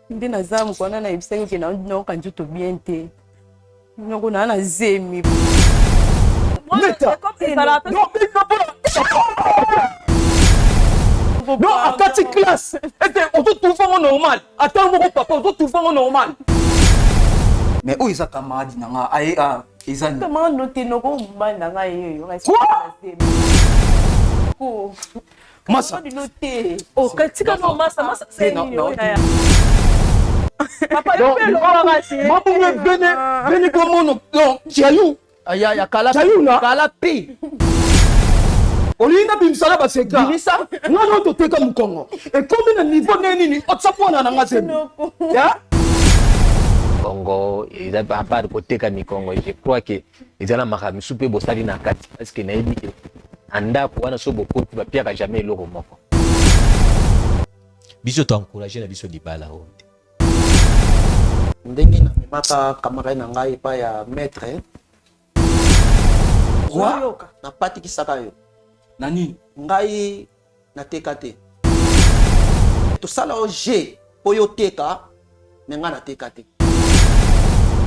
Nde nazamu kwa na ibisaki ke na kanjuto bien te. Nyoko na zemi. Neta. Non, à 4 classes. On peut tout faire normal. Attends, mon papa, on peut tout faire normal. Mais où est-ce camarade nanga? Aïe, Izan. Comment noter nos combats nanga yo? Quoi? Massa. Oh, katika no massa c'est non. Papa, il fait le ramasser. Maman, venez comment non? Tiayou. Aïe, kala pi. Olinga bimsala baseka. Bimisa? Non, tu t'es comme Congo. Et comme le niveau n'est otsapo na ngazemi. Ya? Congo, ils a pas de côté comme Congo. Je crois que ils ont marqué super beau sali na kati parce que naïbi anda pour wana so beaucoup va pire jamais le roman. Biso t'encourager na biso libala ho. Ndenge na mimaka camarade na ngai pa ya maître. Quoi? Na pati kisaka yo. Nani? Ngai na teka te. To sala o G po yo teka, me nga na teka te.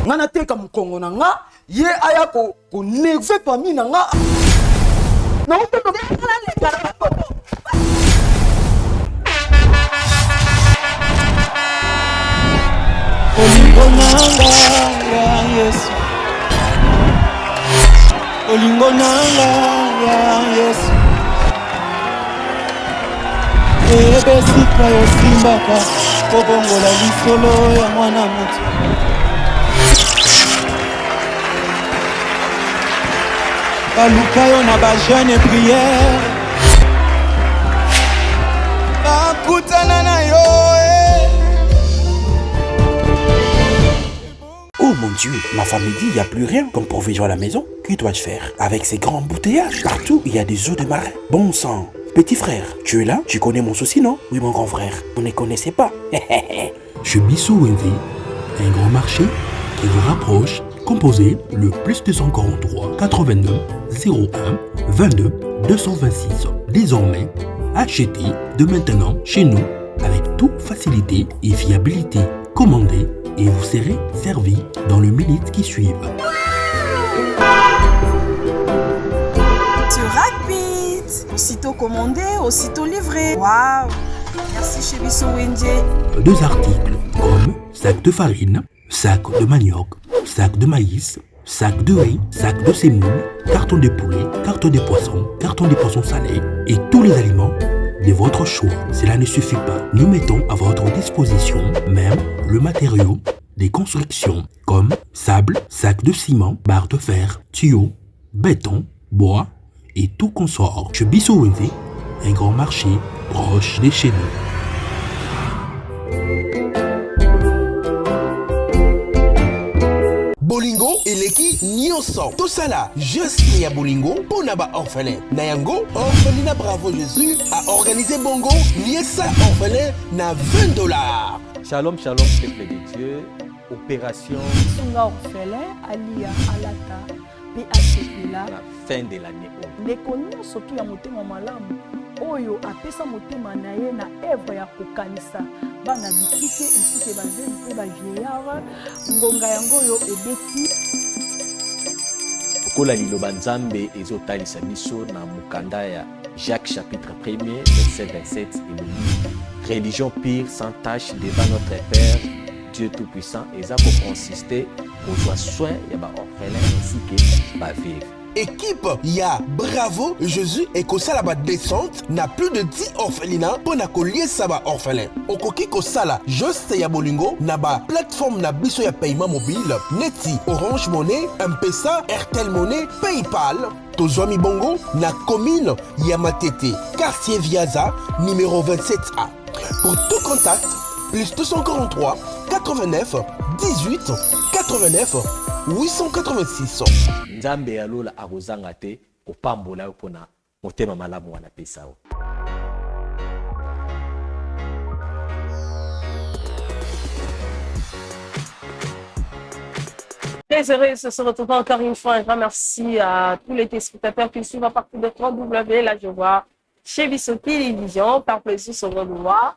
Nga na teka mukongo na nga, ye aya ko nerve famille na nga. Na ope to kala le kala ko. Olingo nanga ya Yesu. Olingo nanga ya Yesu. Ebesika yo simbaka kobongola lisolo ya mwana mutu. Baluka yo na ba jeune prière. Bakutana na yo. Oh mon Dieu, ma femme me dit, il n'y a plus rien comme provision à la maison. Que dois-je faire? Avec ces grands embouteillages, partout il y a des eaux de marin. Bon sang. Petit frère, tu es là? Tu connais mon souci, non? Oui, mon grand frère. Vous ne connaissez pas. Chez Bissou Wendy, un grand marché qui vous rapproche. Composez le plus 243 89 01 22 226. Désormais, achetez de maintenant chez nous avec toute facilité et fiabilité. Commandez et vous serez servi dans les minutes qui suivent. C'est rapide. Aussitôt commandé, aussitôt livré. Waouh! Merci chez Bissou Wendy. 2 articles comme sac de farine, sac de manioc, sac de maïs, sac de riz, sac de semoule, carton de poulet, carton de poissons salés et tous les aliments de votre choix. Cela ne suffit pas. Nous mettons à votre disposition même le matériau des constructions comme sable, sac de ciment, barre de fer, tuyaux, béton, bois et tout consort. Chez Bissou Wendy, un grand marché proche de chez nous. Bolingo eleki nyonso tosala juste ya bolingo pona ba orphelin na yango orphelinat Bravo Jésus a organisé bongo liesa orphelin na $20. Shalom peuple de Dieu. Opération Sunga orphelin alia alata PHP la fin de l'année. ndeko nyonso tu ya motema malamu oyo apesa motema na ye na evre ya kokanisa bana bitike esike bazeli mpe bavieillard ngonga yango oyo ebeti kola liloba nzambe ezotalisa biso na mukanda ya Jacques chapitre 1er verset 27 et le dit religion pure sans tache devant notre Père Dieu tout-puissant et ça pour consister au soin ya ba orphelin ainsi que ba veuve. Équipe ya Bravo Jésus et kosala ba descente na plus de 10 orphelinats pour na koliesa ba orphelin. Okoki kosala juste ya bolingo na ba plateforme na biso ya paiement mobile neti Orange Money, M-Pesa, Airtel Money, PayPal. Tozwami bongo na commune ya Matete, quartier Viaza, numéro 27A. Pour tout contact, plus 243 89 18 89 886. Nzambe alola akozanga te kopambola yo pona motema malamu wana pesa o. Très heureux de se retrouver encore une fois. Un grand merci à tous les téléspectateurs qui suivent à partir de 3W. Là, je vois chez Bissou Télévision, par plaisir sur le voir.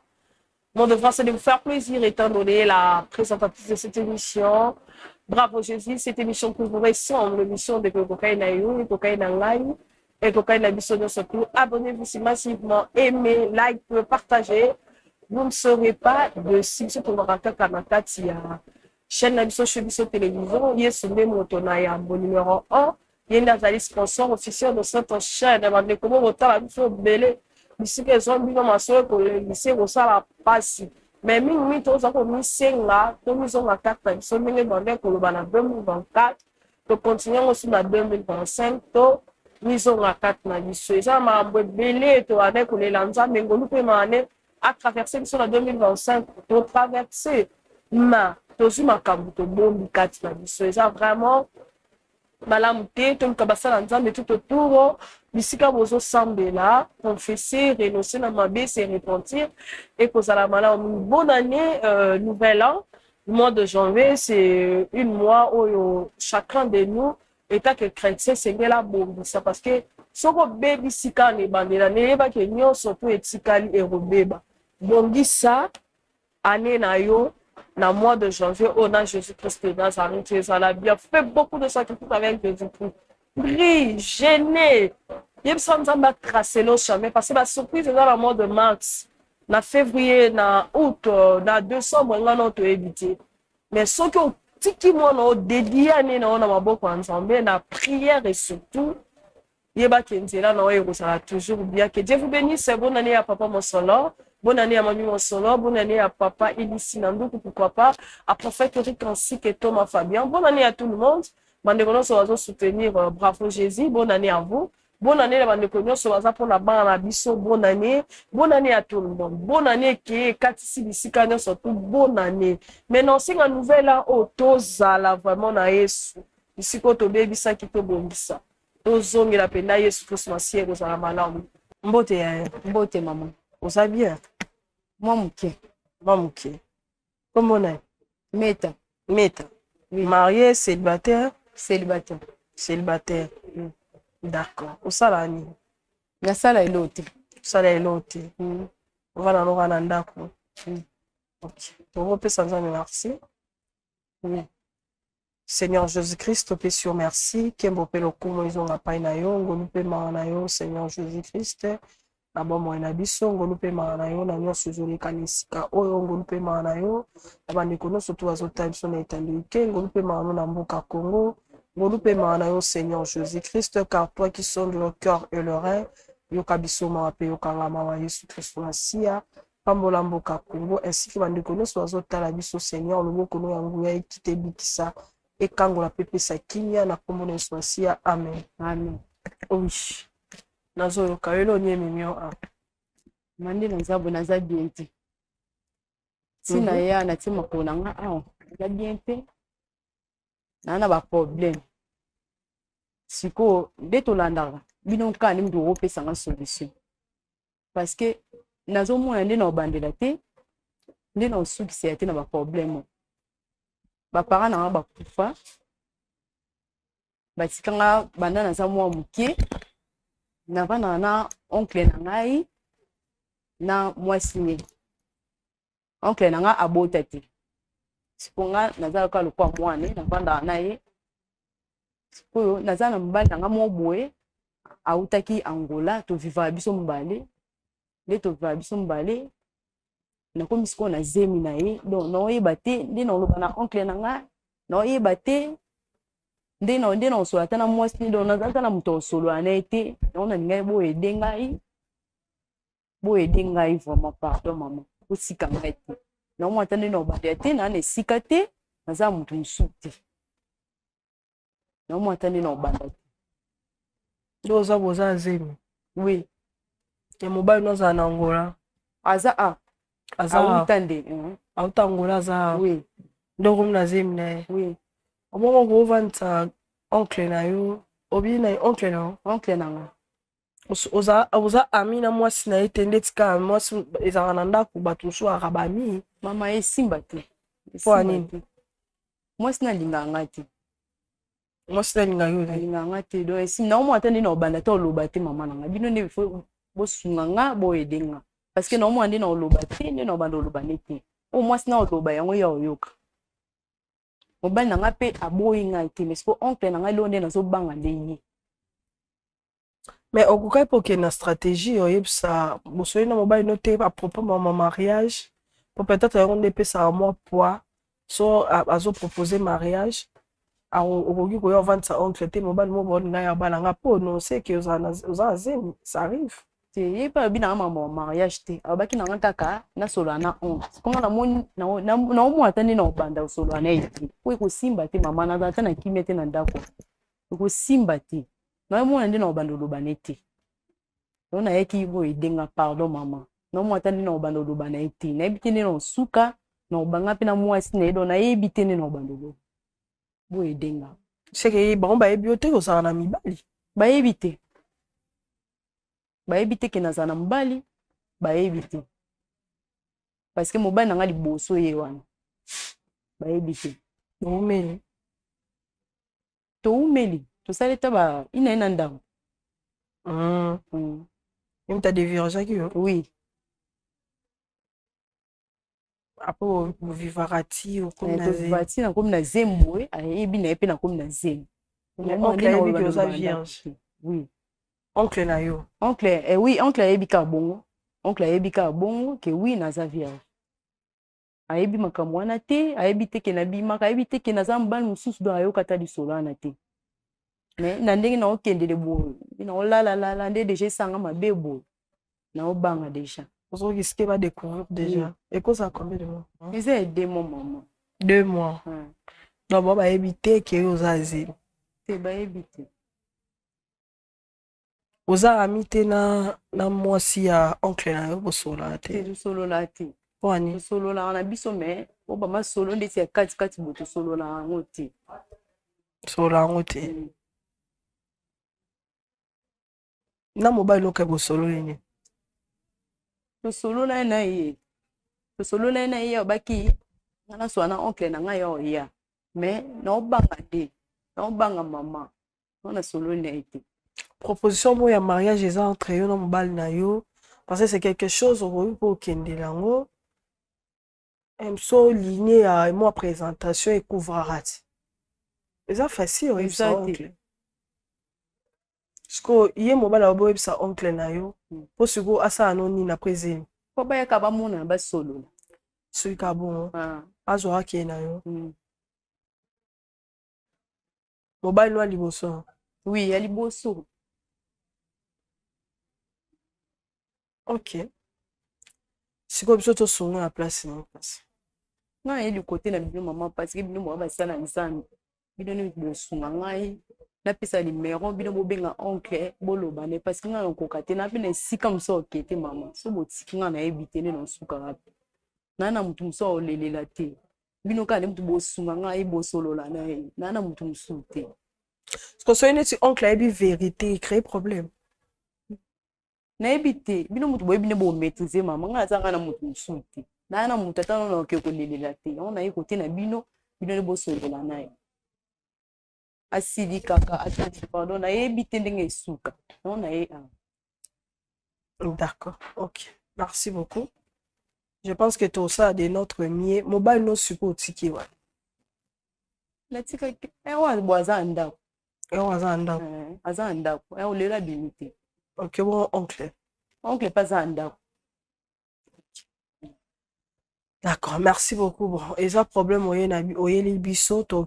Mon devoir, c'est de vous faire plaisir étant donné la présentatrice de cette émission. Bravo Jésus, cette émission qui vous ressemble, l'émission de Kokai Naïou, Kokai Nangai, et Kokai Nabiso de surtout. Abonnez-vous si massivement, aimez, like, partagez. Vous ne serez pas de si vous pour Maraka Kanakati, chaîne Nabiso Chebiso Télévision, yes, Motonaya, bon numéro 1. Il y a un sponsor officiel de cette chaîne. Mais comment autant la vie belé, ici que les hommes vivent ma soeur pour le lycée au la passe. Mais mi tous ont mis 5 là, tous ils ont la carte, ils sont mis dans les colobana 2024, to continuer aussi la 2025, to ils ont la carte na lycée. Ça m'a belé to avec les lanza, mais nous peut m'aller à traverser sur la 2025, pour traverser ma, to ma kabuto bombi carte na lycée. Ça vraiment Malamute, tout le cabassa mais tout autour, bisika bozo sambela, confesser, renoncer na mabé, se repentir, et que ça la mala une bonne année, nouvel an, le mois de janvier, c'est une mois où chacun de nous, état que chrétien, c'est la bombe, ça parce que, si on baby sika ne bandela, ne ba que nyon surtout etikali et robeba. Bongi ça, année na yo, dans le mois de janvier, on a Jésus-Christ de Nazareth, ça l'a bien fait beaucoup de sacrifices avec Jésus-Christ. Brille, gêné. Il y a besoin de tracer le chemin parce que la surprise est dans le mois de mars, en février, en août, en décembre, on a évité. Mais ce que tiki moi on dédié à nous on a beaucoup ensemble, la prière et surtout, il y a qui là non ça va toujours bien. Que Dieu vous bénisse. Bonne année à papa mon solo. Bonne année à Manu Monsolo, bonne année à papa Ilissi Nandoukou, pourquoi pas, à prophète Eric ainsi que Thomas Fabien. Bonne année à tout le monde. Mandékono Sowazo soutenir Bravo Jésus. Bonne année à vous. Bonne année à Mandékono Sowazo pour la banque à Bisso. Bonne année. Bonne année à tout le monde. Bonne année qui est Katisi Bissikane surtout. Bonne année. Maintenant, c'est une nouvelle là, Tozala vraiment na Yesu. Ici, quand on baby ça qui te bombissa. Tozongi la pena Yesu Christ ciel aux Alamalam. Mbote maman. Vous savez bien. Moi, comment on est? Meta. Oui. Marié, célibataire? Célibataire. D'accord. Où ça là? Sala elote. On va dans l'orandako. Ok. On va passer ensemble, merci. Oui. Seigneur Jésus-Christ, paix sur merci. Kembo pelo kumo ils la paille na yo, ngolu pe na yo, Seigneur Jésus-Christ. D'abord moi na biso ngolu pe na yo na nyo suzuli kanisika oyo ngolu pe na yo. Abandi kono surtout azota biso na etandike ngolu pe na mboka Congo. Ngolu pe na yo Seigneur Jésus-Christ, car toi qui sondes le cœur et le rein, yo kabiso ma pe yo kangama wa Yesu Christ na sia. Pambola mboka Congo ainsi que bandi kono so azota la biso Seigneur le moko no yangu ya kite bikisa. Et quand la pepe sa kinya na kombo na sia. Amen. Oui. Nazo yo kaelo nye mimio a. Mandi na nzabo na za bien te. Sina ya na tima ko na nga a. Na bien te. Na ba problème. Siko de to landara. Bino ka ni mdu opesa nga solution. Parce que nazo mo ende na bandela te. Ndi na suki se te na ba problème. Ba parents na ba kufa. Ba tikanga banda na za mo mukie. Na bana na oncle na ngai na mwasi oncle na nga abota te siponga naza ka lokwa mwane na banda na ye sipo naza na mbali na nga mo boye autaki Angola to viva biso mbale le to viva biso mbale na komi siko na zemi na ye donc no yeba te ndi na loba na oncle na nga no yeba te ndé na solo atana mwasi ndo naza na muto solo anaite on ngai bo edengai vraiment pardon maman osika ngai te na mo atande no bade te na sika te naza muto musuti na mo atande no bande ndo za boza zemi oui ya mobile no za na Angola aza utande Angola za oui ndo komna zemi na oui Omo go vanta oncle na yo, obi na oncle na nga. Oza amina mwasi na etende tika mwasi ezanga na ndako bato so arabami. Mama esimba te. Po anini? Mwasi na linga nga te. Mwasi na linga yo. Linga nga te do esimba na omo atandi na obanda to loba te mama na nga. Bino ne fo bo sunga nga bo edenga. parce que normalement ande na oloba te nde na bando oloba nete o mwasi na oloba yango ya oyoka mobali na nga pe aboyi ngai te mais siko oncle na ngai londe nazobanga nde ye. Mais okokai poke na stratégie oyebisa bosoli na mobali no te à propos ma mariage pour peut-être yango nde epesaka mwa poids so azoproposer mariage okoki koya ovandisa oncle te mobali mo boni ngai ya bana nga mpo no seke oza na zemi ça arrive te ye mpe abi nanga mama mariage te abaki nanga kaka nasolola na oncle konga naomona ata nde na obanda osolola na ye te po ekosimba te mama naza ata na kimia te na ndako ekosimba te naomona nde na obanda oloba ne te no nayeki boye edenga pardon mama naomona ata nde na obanda oloba na ye te nayebi te nde na osuka na obanga mpe na mwasi na ye do nayebi te nde na obanda oloba boye edenga seke bango bayebi yo te kozala na mibali bayebi te ke nazala na mobali bayebi te parce que mobali na nga liboso ye wana bayebi te toumeli tosali ta ina ye na ndako Même t'as des virages qui oui. Après, vous vivarati ou comme vivati na comme na zembo ayebi na epe na comme na zembo. Oncle ayebi que oza vierge. Oui. Oncle na yo. Oncle oui, oncle ayebi ka bongo. Oncle ayebi ka bongo que oui naza vierge. Ayebi makambo wana te, ayebi te ke na bimaka, ayebi te ke naza mbali mususu do ayoka ta lisolo wana te. Mais na ndenge na okende de bo na olala nde déjà sanga mabe bo na obanga déjà ozo risquer va découvrir déjà et quoi ça combien de mois c'est 2 mois maman 2 mois non bon ba éviter que ozazi te ba éviter oza amité na mwasi ya oncle na yo bosola te solo la te wani solo la na biso mais o ba ma solo ndeti ya kati boto solo la ngoti solo la ngoti na mobile oka bosolo nini solo na ye solo na ye obaki ngana so na oncle na nga yo ya mais na obanga de na obanga mama na solo na été proposition mo ya mariage eza entre yo na mobile na yo parce que c'est quelque chose pour kende lango so ligne ya mo présentation et couvrarati eza facile oui ça oncle Sko ye mobala obo ebisa oncle na yo po siko asa anoni na prezeni po ba ya kaba mona ba solo sui ka bon azo hake na yo mobile no liboso oui ya liboso OK siko biso to songo na place ni place na ye côté na bino maman parce que bino mo ba sala nzambe bino ni bosunga ngai na pesa numéro bino bobenga oncle boloba ne parce que nga nkoka te na bina sika mso okete mama so botiki nga na ebite ne no suka rapi na mutu mso olelela te bino ka ne mutu bosunga nga ebosolola na mutu mso te parce que so ene oncle ebi vérité créer problème na ebite bino mutu boyebi ne bo maîtriser mama nga zanga na mutu mso te na mutu atano na okeko lelela te on na ekote na bino ne bosolola na asili kaka attention pardon na yebi ndenge suka non na ye d'accord OK merci beaucoup je pense que tout ça de notre mieux mobile no support tiki wa la tika wa boza ndako aza ndako olela binité OK bon oncle pas za ndako d'accord merci beaucoup bon eza problème oyeli biso to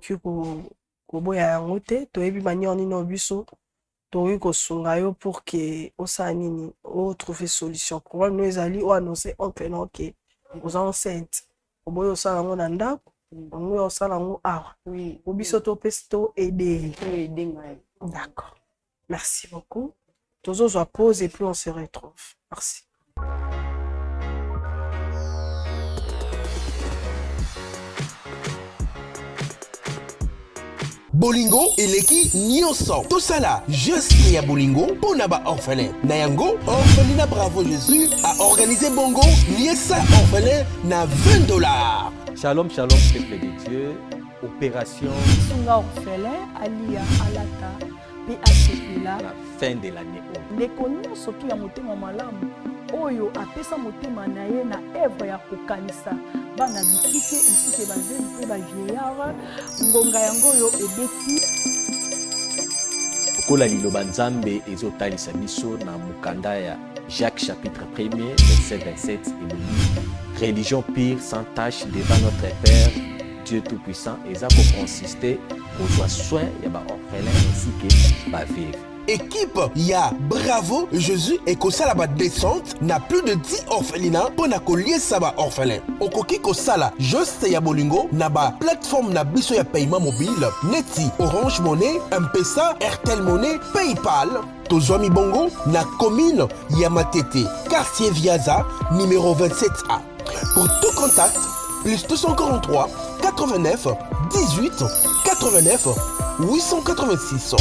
koboya yango te toyebi manière nini na biso tokoki kosunga yo pour que osala nini otrouve solution problème no ezali oannonce oncle na oke oza enceinte oboyi osala yango na ndako yango ya osala yango awa po biso topesi to ede d'accord merci beaucoup tozozwa pause et puis on se retrouve merci bolingo eleki nyonso tosala juste ya bolingo mpona baorphelin na yango orphelina bravo jésus a organisé bongo liesa orphelin na $20. Shalom shalom peuple de Dieu opération sunga orphelin alia alata pe asepela la fin de l'année ndeko nyonso to ya motema malamu oyo apesa motema na ye na evre ya kokanisa bana bitike ainsi ke bazeli mpe bavieillard ngonga yango oyo ebeti lokola liloba nzambe ezotalisa biso na mokanda ya Jacques chapitre 1er verset 27 elobi religion pure sans tache devant notre Père Dieu tout-puissant eza kokonsiste kozwa soin ya baorphelin ainsi ke baveuve. Équipe ya Bravo Jésus et Kosala ba descente na plus de 10 orphelinats pour na koliesa ba orphelin. Okoki Kosala juste ya bolingo na ba plateforme na biso ya paiement mobile neti Orange Money, M-Pesa, Airtel Money, PayPal. Tozwami bongo na commune ya Matete, quartier Viaza, numéro 27A. Pour tout contact, plus 243 89 18 89 886.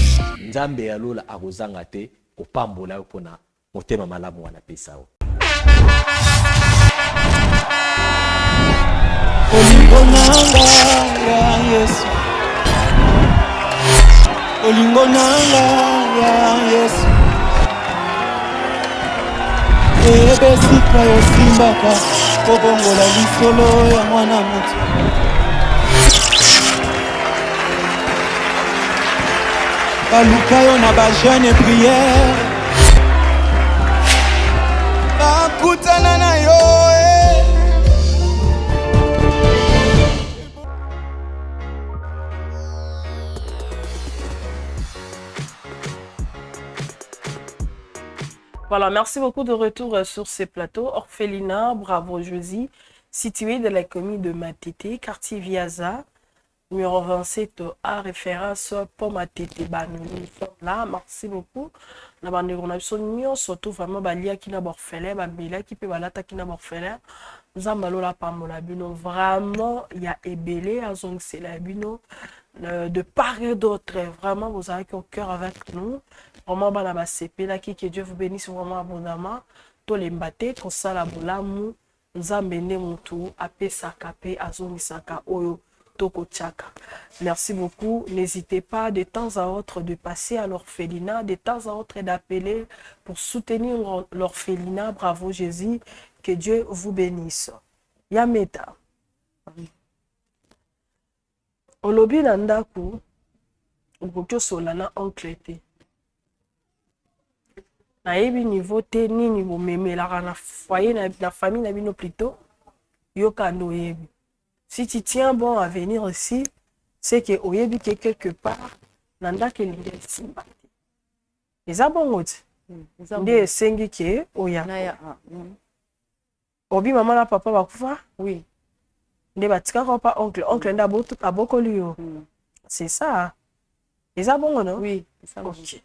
Nzambe alola akozanga te kopambola yo pona motema malamu wana pesa yo. Olingo nanga ya Yesu, olingo nanga ya Yesu, ebesika yosimbaka kobongola lisolo ya mwana moto. Baluka yo na ba jeune prière, bakutana na yo Voilà, merci beaucoup de retour sur ces plateaux. Orphelinat, Bravo Josie, situé dans la commune de Matete, quartier Viaza, numéro 27 à référence pour Matete. Là, merci beaucoup. On a surtout vraiment balia qui n'a orphelin, babila qui peut balata qui n'a orphelin. Zambalola pamola bino. Vraiment, il y a ébélé à zone c'est la bino. De part et d'autre, vraiment, vous avez au cœur avec nous. Vraiment, bah, CP, là, que Dieu vous bénisse vraiment abondamment. Tous les mbatés, comme ça, la boulamu, Zambene Moutou, Ape Sakape, Azoni Saka, Oyo, Toko Tchaka. Merci beaucoup. N'hésitez pas de temps à autre de passer à l'orphelinat, de temps à autre d'appeler pour soutenir l'orphelinat. Bravo Jésus. Que Dieu vous bénisse. Yameta. Olobi na ndaku okoki sola na oncle te nayebi niveau te nini bomemelaka na foyer na famille na bino plutôt yokanda oyebi si tu tiens bon à venir ici c'est que oyebi ke quelque part na ndako elingi esimba te eza bongo te nde esengi ke oya obi mama na papa bakufa oui nde batikaka pa oncle nde abokoli yo c'est ça eza bongo non oui ok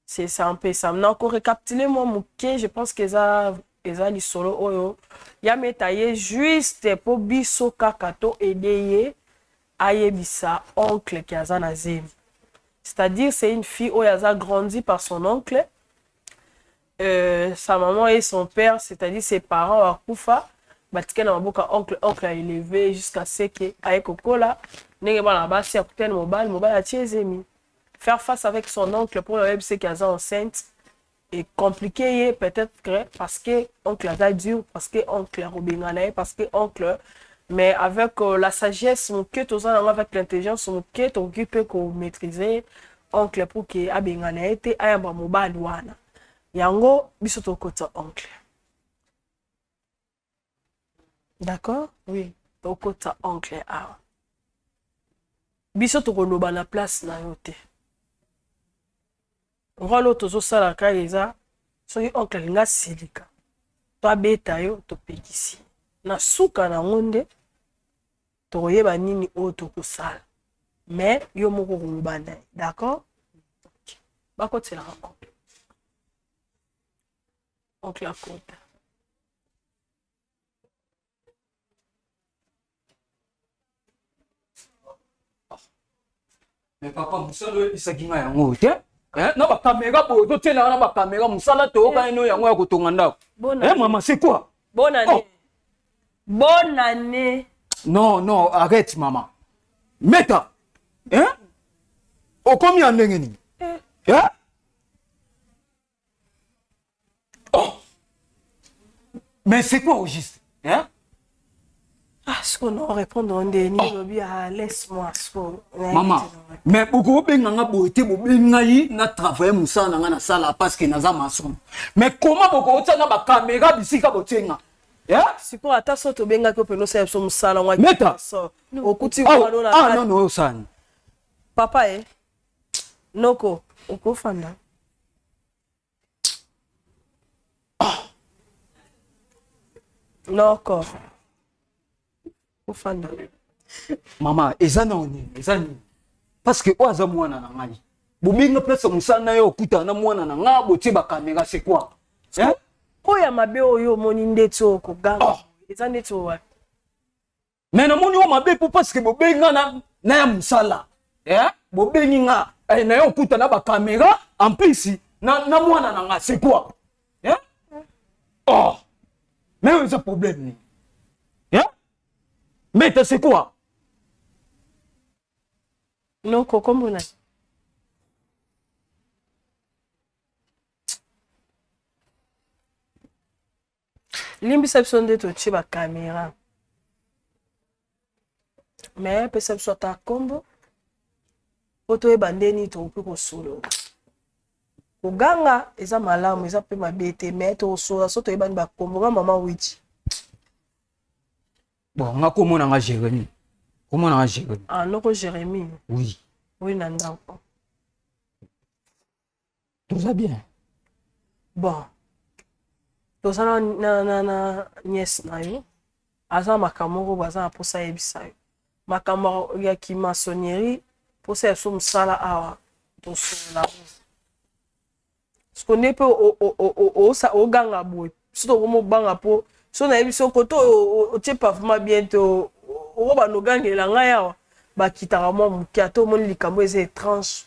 c'est ça un peu ça na encore récapituler moi moke je pense que eza lisolo oyo ya metaye juste po biso kaka to aider ayebisa oncle qui aza na zemi c'est-à-dire c'est une fille oyo aza grandi par son oncle sa maman et son père c'est-à-dire ses parents bakufa batike na maboka oncle a élevé jusqu'à ce que aye kokola ndenge bana basi ya kutene mobile atie zemi faire face avec son oncle pour le web c'est qu'elle est enceinte est compliqué peut-être que parce que oncle a dur parce que oncle a robinganae parce que oncle mais avec la sagesse mon que tous avec l'intelligence mon que ton qui peut maîtriser oncle pour que abinganae te ayamba mobile wana yango biso to kota oncle. D'accord? Oui. Au côté oncle a. Biso to koloba na place na yote. Rolo tozo sala ka eza soki oncle linga silika. To beta yo to pekisi. Na suka na ngonde to yeba nini o to kosala. Mais yo moko koloba na. D'accord? Okay. Bako tsela oncle. Oncle a compte. Mais papa, musala isaki nga yango te. Na ba caméra pour to tena na ba caméra musala to ka ino yango ya kotonga ndako. Maman, c'est quoi? Bonne année. Oh. Bonne année. Non, arrête maman. Meta. Au combien ndenge ni? Mais c'est quoi au juste? Hein? Ah, ce qu'on a répondre on dit ni laisse-moi Maman, mais beaucoup benga boité benga yi na travailler musa na sala parce que naza maçon. Mais comment beaucoup tana ba caméra bisika botenga? Yeah? C'est pour atta soto benga ko peno sa so musala ngwa. Meta. Okuti ko na ah non non sana. Papa Noko, ukufanda. Noko. Ufanda. Mama, ezanoni. Parce que oaza mwana na ngai. Bobinga place musana yo kuta na mwana na nga botie ba caméra c'est quoi? Hein? Oya mabe oyo moni ndeto ko ganga. Eza ndeto wa. Mais na moni o mabe pour parce que bobenga na ya musala. Hein? Bobengi nga na yo kuta na ba caméra en plus na mwana na nga c'est quoi? Hein? Oh. Mais c'est un problème. Hein? Mais c'est quoi? Non, comment on a? L'imperception de tout la caméra. Mais perception ta combo. Photo e bandeni to pour solo. Oganga eza malamu eza pe mabete mais to solo so to e bani ba combo maman witi. Bon, nga komona nga Jérémy. Comment on a Jérémy? Ah, non, Jérémy. Oui. Oui, Nanda. Tout va bien. Bon. Tout ça, na nièce na yo. Aza makamoko baza pour ça ebisa yo. Makamoko ya ki maçonnerie pour ça so musala awa to so la. Ce qu'on est peu au ganga boy. Surtout comme banga po. So na ebiso koto o tie parfum bientôt. O ba no gangela nga yawa ba kitara mo mukia to mon likambo eza étrange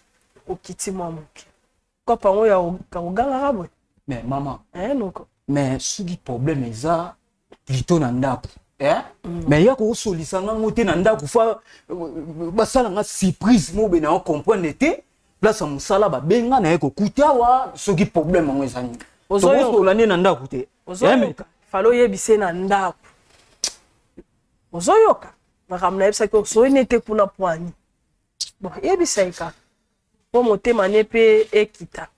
o kiti mo mukia ko pango ya o ganga rabo. Mais maman non mais sugi problème eza plutôt na ndako mais ya ko solisa nga ngote na ndako fa basala nga surprise mo be na comprendre te place musala ba benga na ko kutawa sugi problème ngo eza ni ozo so lani na ndako te falo yebise na ndako ozoyoka makamna yebisa ko so nete kuna poani bon yebisa ika po motema ne pe ekita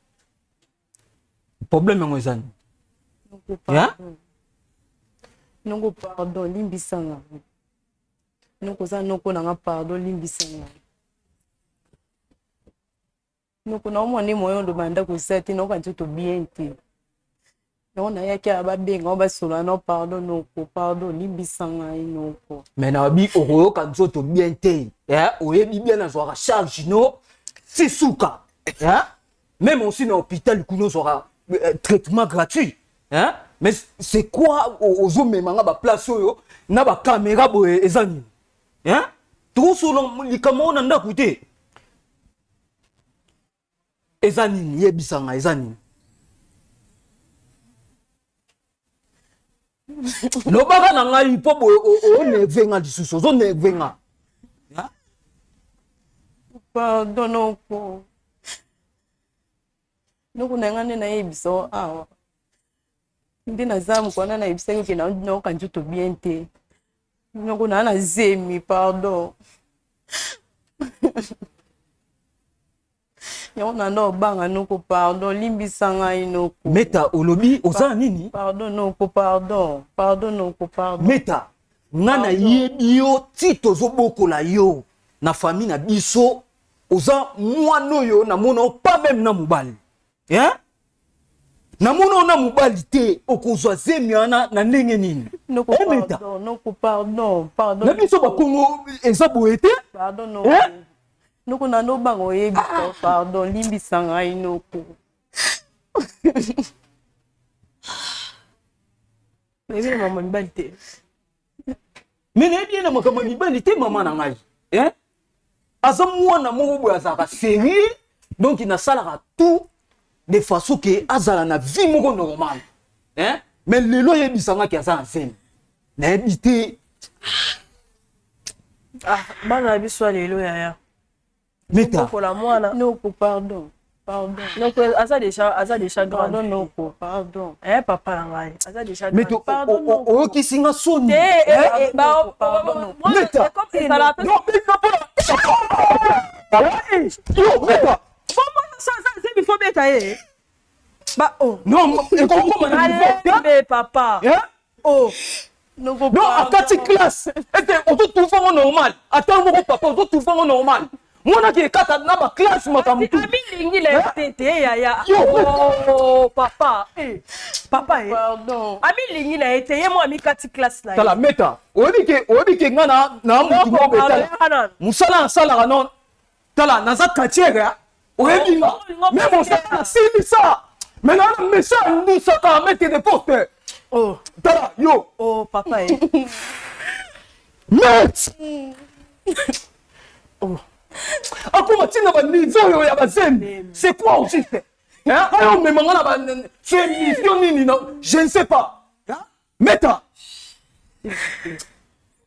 problème ngo ezani nongo pardon limbisanga nongo za noko na pardon limbisanga noko na mo ne moyo ndo banda ko seti noko kantu to bien te non na yaki ababenga basola no pardon limbisanga inoko mais na bi oyo kanzo to bien te oyebi bien na zwa charge no si suka même aussi na hôpital kuno zwa traitement gratuit mais c'est quoi aux hommes manga ba place oyo na ba caméra boye ezani tout solo likamo na ndako te ezani yebisanga ezani lobaka na ngai po boye o nevenga lisusu ozo nevenga pardon noko na ngane na yebiso awa ndi na zamu kwana na yebisa ke na no kanju to bien te noko na zemi pardon yona no banga noko pardon limbisanga inoko meta olobi oza nini pardon noko pardon noko pardon meta ngana yebi yo tito zo bokola yo na famille na biso oza mwana oyo na mona pas même na mobali na mona na mobali te okozwa zemiana na ndenge nini noko pardon na biso bakongo eza boye te pardon noko na no bango yebi pardon limbisanga inoko mais maman mibali te mais na bien na makambo mibali te mama na ngai aza mwana moko boye azalaka sérieux donc il nasalaka tout de façon que azala na vie moko normale mais lelo yebisanga ki aza na scène na yebi te bana biso lelo yaya meta pour la mwana noko pardon Pardon. Donc, Aza déjà grand. Pardon, non, pardon. Papa, là, Aza déjà Mais grand. pardon, non. Qui s'y a sonné. Pardon. Moi, c'est comme ça la Non, mais il faut mettre. Bah, oh. Non, allez, papa. Oh. Non, à 4 classes. On te trouve en normal. Attends, mon papa, on te trouve en normal. Moi, je suis 4 dans ma classe, ma femme. Oh, papa. Papa, pardon. Ami Lingi a été, moi, ami 4 classes. T'as la méta. Obi ke ngana na mutu betala. Musala nsala non. Tala naza katiere. Obi nga. Mais mon ça c'est ça. Mais là mais ça nous ça quand mettre des postes. Oh, tala yo. Oh papa. Met. Oh. Akuma tina ba niveau yo ya bazembe. C'est quoi aussi fait? Hein? On me mangana ba c'est mission nini non? Je ne sais pas. Hein? Meta.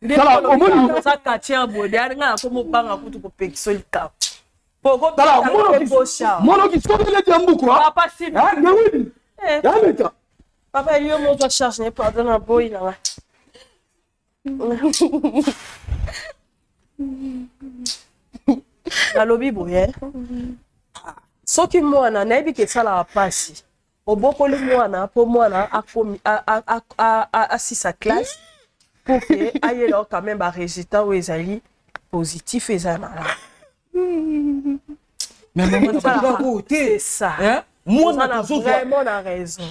Tala omoni ça katia bode nga ko banga kutu ko pekso lika. Poko tala mono ki sokele jambu quoi? Papa si. Ah, oui. Ya meta. Papa yo mo doit charger pardon na boy là. Na lobi boye. Soki mwana na yebi ke sala pasi. Obokoli mwana po mwana akomi a sa classe pour que aille là quand même ba résultat ou ezali positif ezana. Mais maman ça doit côté ça. Hein? Moi on a vraiment la raison.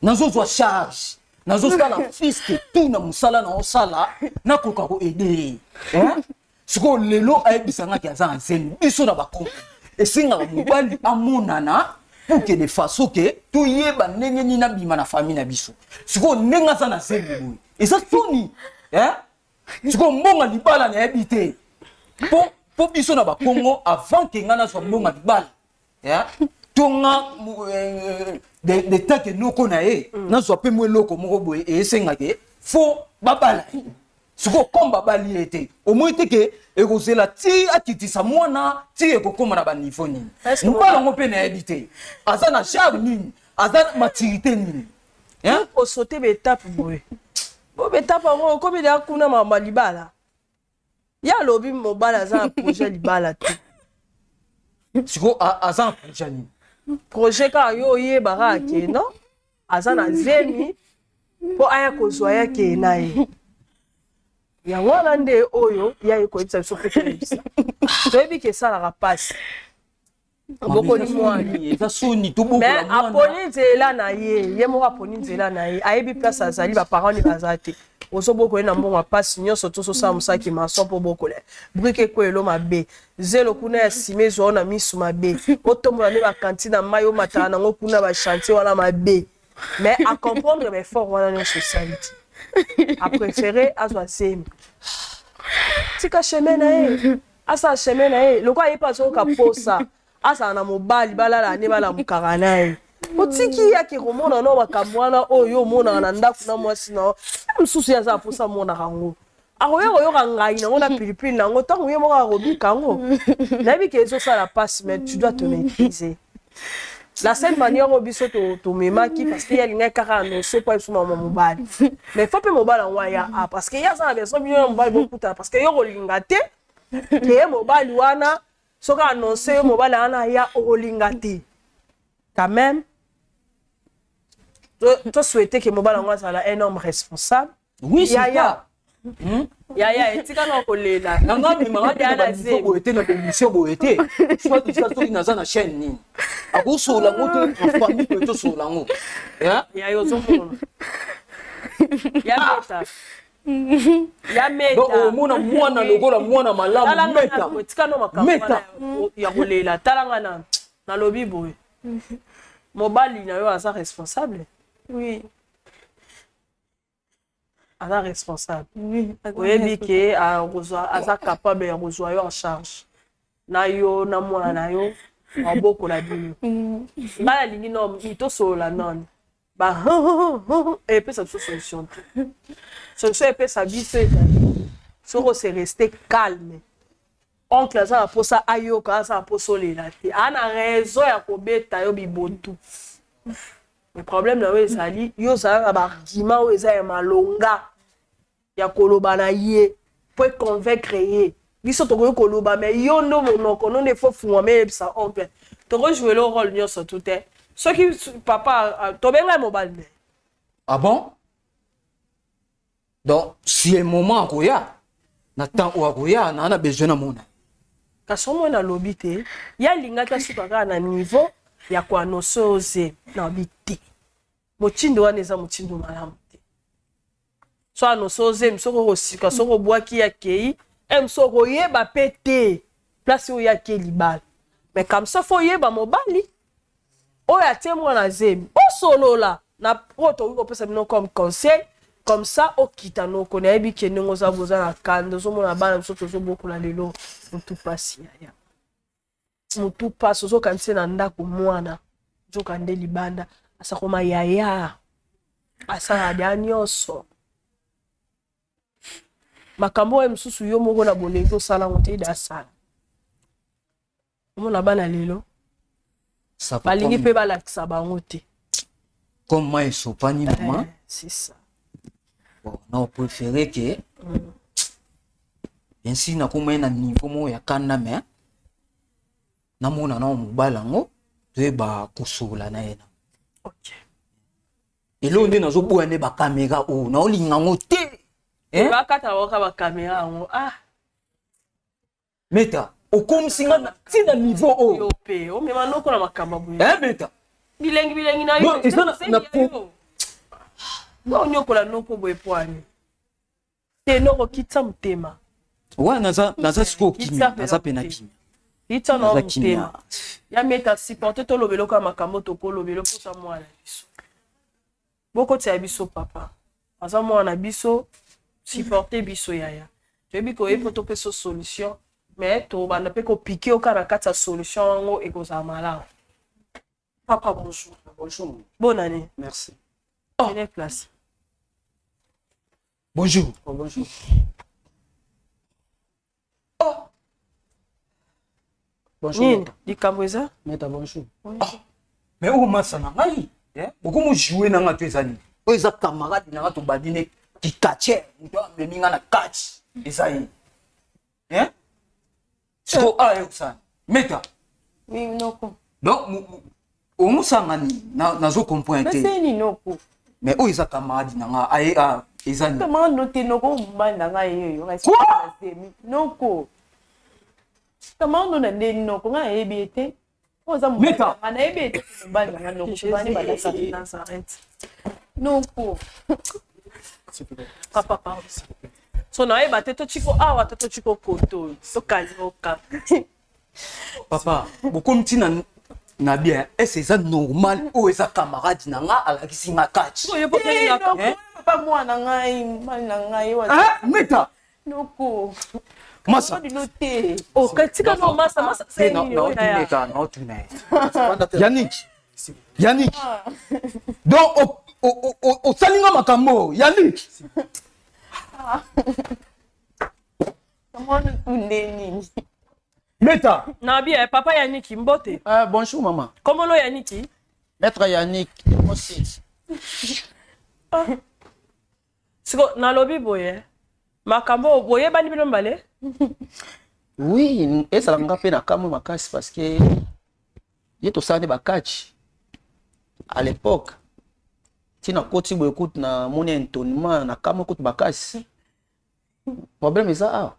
Nazo zo charge. Nazo sala fils que tout na musala na osala na koka ko aider. Hein? Siko lelo ayebisanga ki aza enseigne biso na bakongo. Esinga mobali amonana pour que de façon que tout yeba ndenge ni na bima na famille na biso. Siko ndenga za na sembe boy. Et ça soni. Hein? Siko mbonga libala na habité. Po biso na bakongo avant que ngana so mbonga libala. Hein? Tonga de temps que nous connaît na so pe mo loko moko boy et esenga ke fo babala. Siko komba bali était au moins que ekozela ti akitisa mwana ti ekokoma na ba niveau nini mbala ngope na habité aza na charme nini aza maturité nini hein o sauter étape boy bo étape ngo comme il a kuna mama libala ya lobi mobala aza projet libala ti siko aza projet nini projet ka yo ye barake non aza na zemi po aya kozwa yake naye ya wana nde oyo ya ekoyisa biso pe telebisa toyebi ke esalaka pasi bokoli mwani eza soni tobokola mwana aponi nzela na ye moko aponi nzela na ye ayebi place azali baparent ne baza te ozobokoye na mbongo pasi nyonso tososala mosaki maso mpo bokola brike ekwelo mabe zelo kuna ya sime ezwa na misu mabe otombola nde bakantine na mai omatala nango kuna bachantier wana mabe mais à comprendre befort wana nyonso esali te a préféré azwa semi tika chemin na ye asa chemin na ye loko aye pas oka posa asa na mobali balala ne bala mukaka na ye otiki yaki komona no makambo wana oyo omonaka na ndako na mwasi na mosusu ye aza posa amonaka yango akoya koyoka ngai nango na pilipili nango ntango ye moko akobika yango nayebi ke ezosala pasi mais tu dois te maîtriser. La seule manière au biso to memaki parce qu'il y a linga kaka annoncer pas sur maman mobile. Mais faut pas mobile en waya parce qu'il y a ça la version bien mobile beaucoup parce que yo linga te que mobile wana soka annoncer mobile ana ya linga te. Quand même toi souhaiter que mobile en soit un homme responsable. Oui, c'est ça. Ya etika na kolela nanga bimanga na niveau était na émission boete soit tu ça sur na na chaîne ni akuso la moto famille to so la ngo ya yozo mona ya meta donc mona mwana lokola mwana malamu meta etika no makambo ya kolela talanga na lobi boy mobali na yo asa responsable. Oui. Aza responsable. Oui. Oyebi ke aza capable ya kozwa yo en charge. Na yo na mwana na yo aboko la bino. Ngala lingi no ito sola non. Ba et puis ça solution. Solution et puis ça bise. Soko c'est rester calme. oncle aza na posa ayoka aza na posa olela te ana raison ya kobeta yo bibotu. Le problème na yo ezali yo ozala na baargument oyo eza ya malonga ya koloba na ye po convaincre ye biso tokoki koloba me yo ndo monoko no ne fo fungwa me yebisa oncle tokojouer le rôle nyonso tu te soki papa tobenga mobali ne. Ah bon? Donc si un moment akoya na temps où akoya na ana besoin na mona kasi omona lobi te ya lingaka suka kaka na niveau ya koanoso oze na obi te mochindo wana eza mochindo malamu te so anoso oze msoko kosika soko bwaki ya kei msoko oyeba pe te place oyo ya kei libala mais comme ça faut yeba mobali oyo atie mwana zemi osolola na oyo tokoki kopesa bino comme conseil comme ça okita noko nayebi ke ndenge oza boza na kanda ozomona bana biso tozobokola lelo motu pasi yaya motu pasi ozokanisi na ndako mwana ozokande libanda asakoma yaya asala dia nyonso makambo oyo mosusu yo moko na bolengi osala ngo te ide asala omona bana lelo balingi mpe balakisa bango te comme moi esopani maman c'est ça. Bon, on préférait que ainsi na comme un niveau mo ya kanda mais na mona na mobala ngo te ba kosola na yena. OK. Et là on est dans obo ene ba caméra o na olinga ngo te. Ba kata waka ba caméra ngo ah. Meta o comme singa na tina niveau o. Yo pe o me manoko na makamba bu. Meta. Bilengi na yo. Non, ça na po. Non, nyokola noko boye poani. Te noko kitsa mutema. Ouais, naza siko kimia, naza pena kimia. Kitsa na mutema. Ya meta supporter to lobelo ka makambo to ko lobelo po sa mwana biso. Boko tsa biso papa. Asa mwana biso supporter biso yaya. Tebi ko epo to peso solution, mais to bana pe ko piquer o kana katsa solution ngo ekoza mala. Papa bonjour. Bonjour. Bonne année. Merci. Prenez place. Bonjour. Oh, bonjour. Oh. Bonjour. Di Kamweza. Meta bonjour. Oh. Mais où massa na ngai? Beaucoup mo jouer na ngatu ezani. O eza camarade na ngatu badine ki kache. Ndo meminga na catch. Ezai. Siko ayo sana. Meta. Oui, noko. Donc o musangani na zo comprendre. Mais c'est ni noko. Mais où eza camarade na nga aye a ezani. Comment noter noko mbali na nga yeyo respect noko. Comment on a des noko nga ebiete. Oza Meta. Ana ebiete mbali na nga noko bani balasa s'arrête. Noko. Papa. So na eba teto chiko awa teto chiko koto. So kalioka. Papa, beaucoup mtina na bien, est-ce ça normal ou est ça camarade na nga alakisi nga catch? Papa moi na ngai mal na ngai wa. Ah, Meta. Noko. Massa. Oh, katika no massa c'est non tuneka non tunai. Yannick. Donc au salinga makambo, Yannick. Comment nous neni? Meta. Na bien, papa Yannick Mbote. Ah, bonjour maman. Comment lo Yannick? Maître Yannick, aussi. Siko na lobi boye. Makambo boye bani bino mbale? Oui, et ça l'a fait na kamu makasi parce que il est au sein de bakach. À l'époque, si na koti bo écoute na mon entonnement na kamu écoute bakasi. Problème est ça.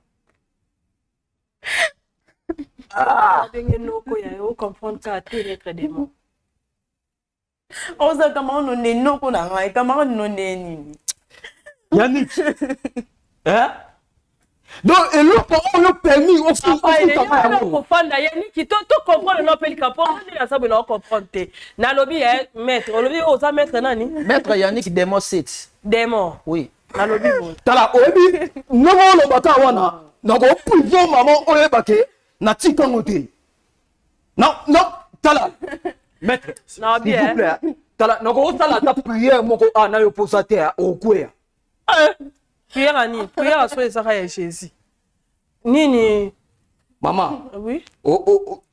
Ah, dengue noko ya yo comprendre ka te des mots. Oza kama ono ne noko na ngai kama ono ne nini. Yannick. Donc et le permis au fond comprendre Yannick to comprendre no peli kapo na sabu na comprendre te. Na lobi maître, lobi oza maître nani? Maître Yannick Demo 7. Demo. Oui. Na lobi bon. Tala obi no lo bata wana. Na ko puyo maman oyebake. Na tika ngote. Non, tala. Maître. Non bien. S'il vous plaît. Tala, nako tala ta prière moko na yo posateur au kwea. Prière ani, prière à soi ça ya Jésus. Nini? Maman. Oui.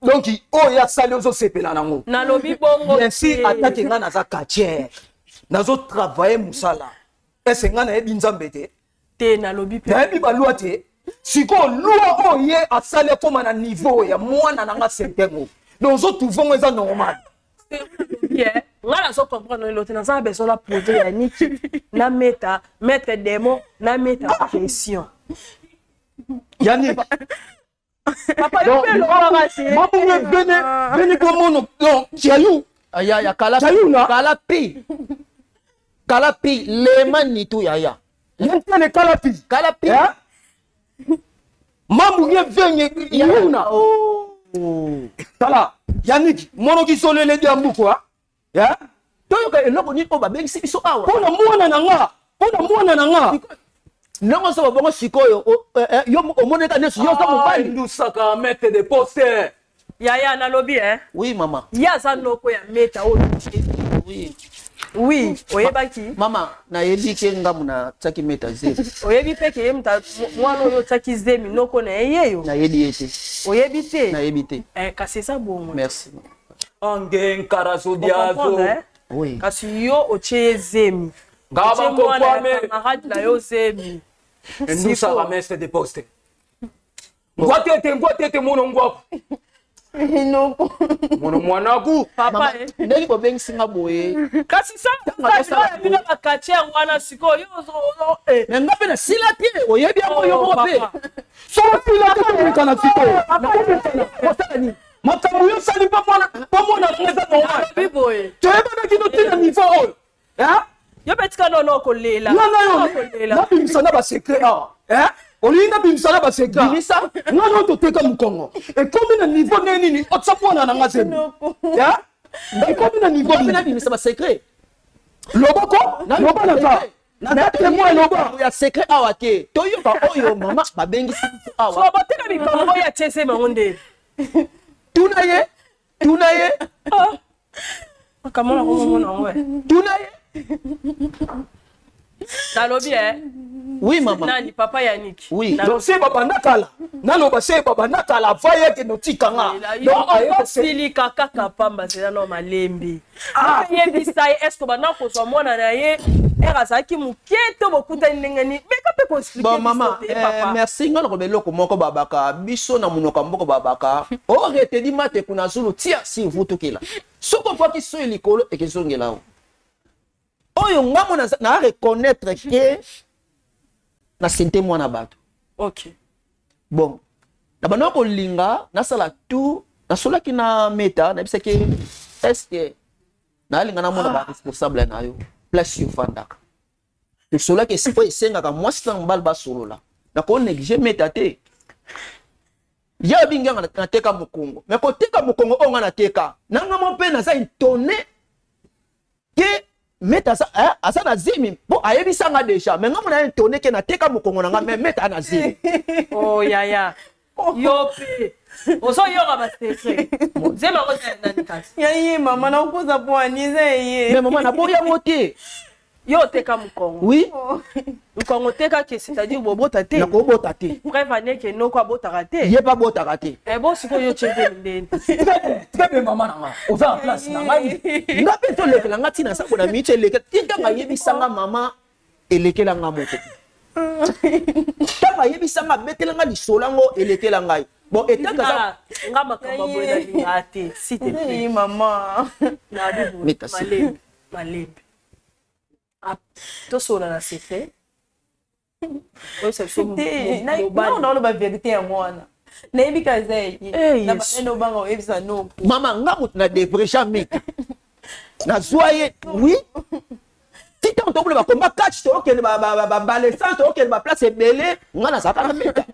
Donc, il y a ça, les autres, nango. Na lobi bongo. Bien sûr, attaque nga na za quartier. Nazo travailler musala. Est-ce nga na ebi nzambe te? Te na lobi pe. Na ebi ba loi te. Siko loi oye asale comme na niveau ya mwana na nga sentengo. Donc zo trouvons ça normal. Bien. Nga la so comprendre l'autre na ça besoin la poser ya niki. Na mettre démon, na mettre question. Yannick. Papa, yo pe lo raté. Maman, venez comment non, Tialou. Aya kala pi le manitu yaya. Yentane kalapi. Mamu ye venye yuna. Tala, Yannick, mono ki sole le diambu quoi? Ya? Toyoka eloko ni ko ba bengi biso awa. Pona mwana na nga. Nango so bongo sikoyo yo omoneka nesu yo sa mobali nous saka mettre des posters. Yaya na lobi Oui maman. Ya za noko ya meta o. Oui. Oui, oyebaki. Mama na yebi ke ngamu na tsaki meta zemi. Oyebi pe ke mta mwana oyo tsaki zemi noko na yeyo. Na yebi ete. Oyebi te. Na yebi te. Kasi ça bongo. Merci. Angen karaso diazo. Oui. Kasi yo oche zemi. Ngaba ko kwame. Camarade la yo zemi. Nous saka mettre des posters. Ngwatete mono ngwapo. Non. Mono mwanaku. Papa ndeli ko bengi singa boye. Kasi ça ça bila bakati wana siko yo ngabe na silati oyebi yango yo mope. So silati kana siko. Makambo yo sali pa mwana ngeza mwana. Biboye. Toyeba kino tina niveau oyo. Ya? Yo betika no kolela. Na bimisa na ba secret ah. Olinga bimisa na ba secret. Bimisa? Non to teka mukongo. Et comme na niveau nini otsapona na ngazemi. Ya? Et comme na niveau na bimisa ba secret. Loboko? Loba na ta. Na témoin loba. Ya secret awa te. Toyoka oyo mama ba bengi situ awa. So bateka mikongo ya chese mangonde. Tuna ye. Kamona ko mona ngwe. Tuna ye. Nalobi Oui maman. Nani papa Yannick. Oui. Donc c'est baba nakala. Naloba c'est baba nakala voye ke notikanga. Donc ayo sili kaka kapamba c'est no malembi. Yebisa est-ce que bana ko so mona na ye erazaki muketo bokuta ndengani. Meka pe ko expliquer. Bon maman, merci ngalo ko beloko moko babaka biso na munoko mboko babaka. O retedi mate kuna zulu tia si vutukila. Soko kwa kiso likolo e kesongela. Oyo ngamo na reconnaître que na sente mwana bato. OK. Bon. Na bana ko linga na sala tout na sola ki na meta na biseke est-ce que na linga na mona ba responsable na yo place yo fandaka. Le sola ki sipo esenga ka mwasi na mbal ba solola. Na ko négliger meta te. Ya binga na teka mukongo. Mais ko teka mukongo o ngana teka. Nanga mo pe na za intoné que meta sa asa na zimi bo ayebisa nga déjà mais ngamu na intoné que na teka mukongo na nga mais meta na zimi. Oh yaya. Yo pe. Oso yo ka ba secret. Zema ko na nikasi. Yaye mama na ukoza poani zeye. Mais maman na boya moté. Yo teka mukongo. Oui. Mukongo teka ke c'est-à-dire bobota te. Na ko bota te. Prévane ke no kwa bota raté. Ye pas bota raté. Bon siko yo cheke ndeni. Très bien maman na nga. Oza en place na ngai. Nga pe to lekela nga tina sa ko na miche leke. Tinga nga yebisa nga mama elekela nga moko. Tanga yebisa nga betela nga lisolango elekela ngai. Bon etanga za nga makamba boya ngate s'il te plaît maman. Na dibu. Malembe. Ah, to sona na secret. Oui, c'est ça. Non, ba vérité ya mwana. Na ebika zeye. Na baneno banga ebisa no. Mama nga mutu na dépression meka. Na zoye oui. Tita on tobule ba komba catch to okende ba balescent to okende ba place belé nga na saka na meka.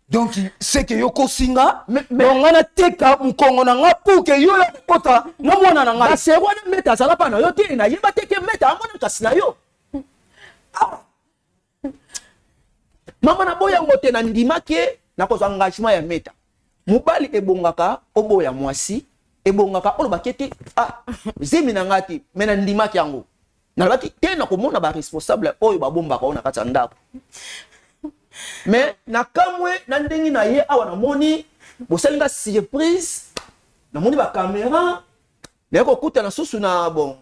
Donc c'est que yo kosinga donc ngana teka mukongo na nga pour que yo ya kota na mwana na nga. Ba se wana meta sala pa na yo te na yeba teke meta amona kasi na yo. Mama na boya ngote na ndima ke na ko engagement ya meta. Mubali ebongaka oboya mwasi ebongaka olo bakete zemi na ngati mena ndima ke yango. Na baki te na komona ba responsable oyo babombaka ona kati ndako. Mais na kamwe na ndengi na ye awa na moni bosalinga surprise namoni bacaméra naye kokutana susu na bon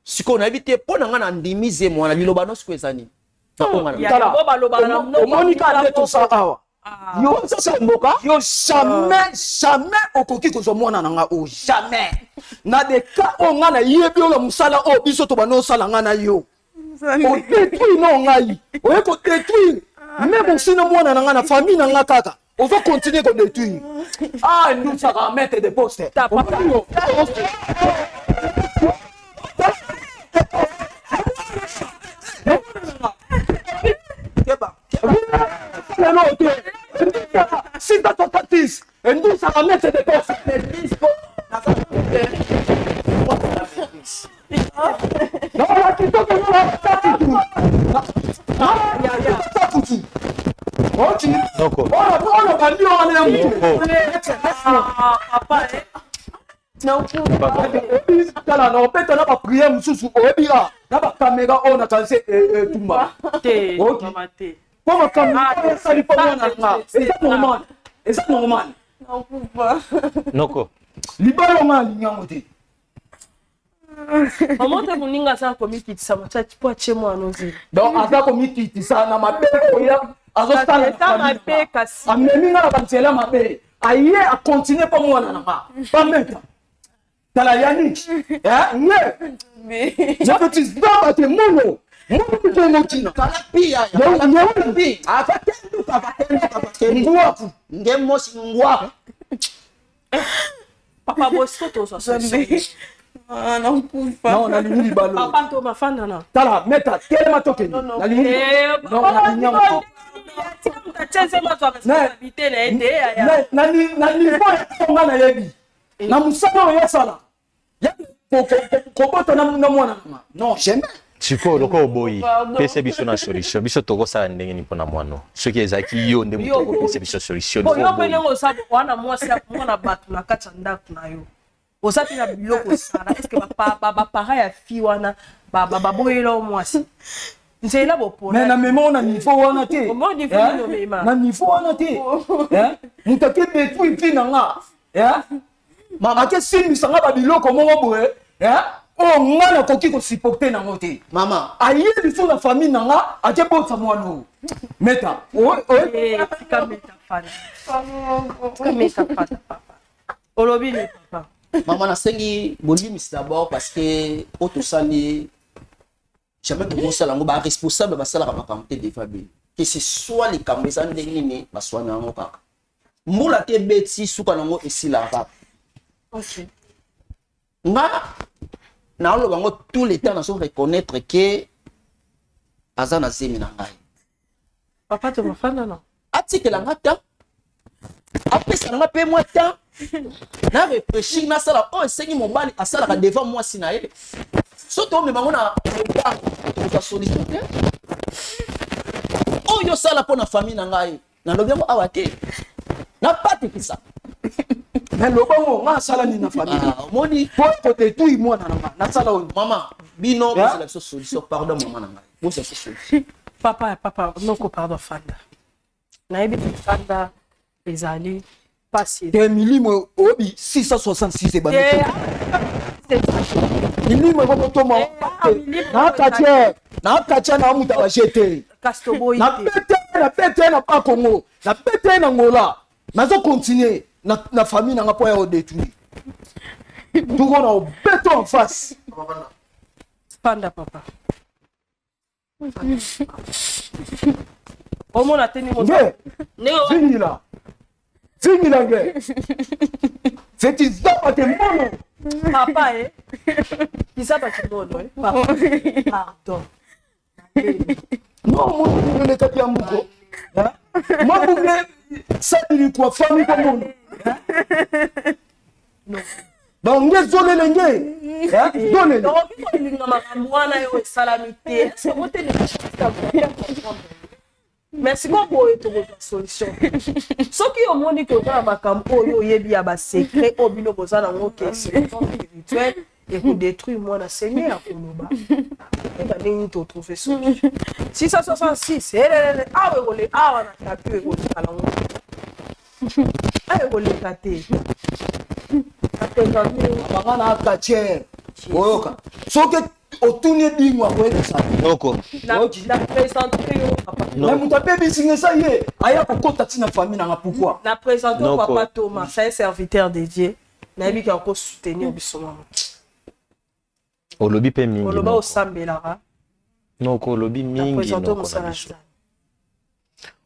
sikoyo nayebi te mpo na nga na ndimize mwana liloba no sikoyo ezani omoni ka nde tosa awa yo mboka yo jamais okoki kozwa mwana na nga o jamais na de cas oyo nga nayebi oyo mosala oyo biso tobanda osala nga na yo odétruire no ngai oye kodétruire même osina mwana na nga na famille na nga kaka ozo continue kodétruire ndusaka maître de poste si t'as ton tatis, et nous ça va mettre des postes. Non, là, tu t'en c'est normal. Noko. Libalo nga linyango te. Comment te moninga sa komiki tsa matati po ache mo anozi. Donc asa komiki tsa na mabe koya azo stana ta mabe kasi. Amemi nga bantela mabe. Aye a continuer pa mwana na ma. Pas meta. Tala Yannick. Mais je veux te dire que mono. Papa Bosco, ça non, non, on a lu ballon. Papa, tu m'as fait non. Tala, meta, quel mato que non, non, non, jamais. Siko loko boyi pese biso na solution biso toko sala ndenge ni pona mwana soki ezaki yo nde mutoko pese biso solution bo yo pele ngo sabu wana mwasi mwana batu na kati ndako na yo osati na biloko sala est-ce que ba para ya fi wana ba boyelo mwasi nzela bopona mais na memo na niveau wana te comment niveau no mema na niveau wana te mutaki détruit pina nga mama ke simisa nga ba biloko mongo boye oh ngana koki ko supporter na ngote mama aye biso na famille nanga ate botsa mwana meta kameta fana kameta fana olobi ni papa mama nasengi bolimis d'abord parce que otosali jamais que vous salango ba responsable ba sala ka kamte de famille que ce soit les kameza ndenge ni ba soana ngo kaka mbula te beti suka nango esila kaka OK nga na oloba ngo tout le temps nazo reconnaître que azana zemi na ngai papa to mafana non atikela nga ta apesa nga pe moi ta na réfléchir na sala o esengi mobali asalaka devant moi si na ye soto o memango na toza solution te oyo sala mpo na famille na ngai nalobi yango awa te na patikisa mais lobango nga sala ni na famille moni po te tu mwana na sala o mama bino c'est la solution pardon maman na ngai bo c'est solution papa noko pardon fanda na ebi fanda ezali passé te milimo obi 666 e bande milimo ko toma na katia na muta ba jeter kastoboy na pete na pa Congo na pete na ngola nazo continuer na famille na nga po ya o détruire tout on a béton en face panda papa Omo na teni mo fini là nge c'est izapa te mono papa izapa te mono papa pardon non mo ne kati ya mbuko mo bunge sadiri kwa famille ko mono non donc nge zolele nge zolele donc ko linga makambo wana yo salamité c'est mote ne merci beaucoup et tout solution soki omoni ko ta makambo oyo yebi ya ba secret obino bozana ngo ke c'est spirituel et ko détruire moi na seigneur koloba bandenge to trouver solution 666 awa ekole awa na tapi ekoleka nango awa ekoleka te banga na katiere oyoka soki otuni edingwa koyekisa noko na présente yo me moto apebisingesa ye aya kokota ntina famille nanga pourkui na présente yo papa Thomas c'est un serviteur de Dieu nayebi ka kosoutenir biso mama olobi mpe mingi oloba osambelaka noko olobi mingi présente noko mosala babiso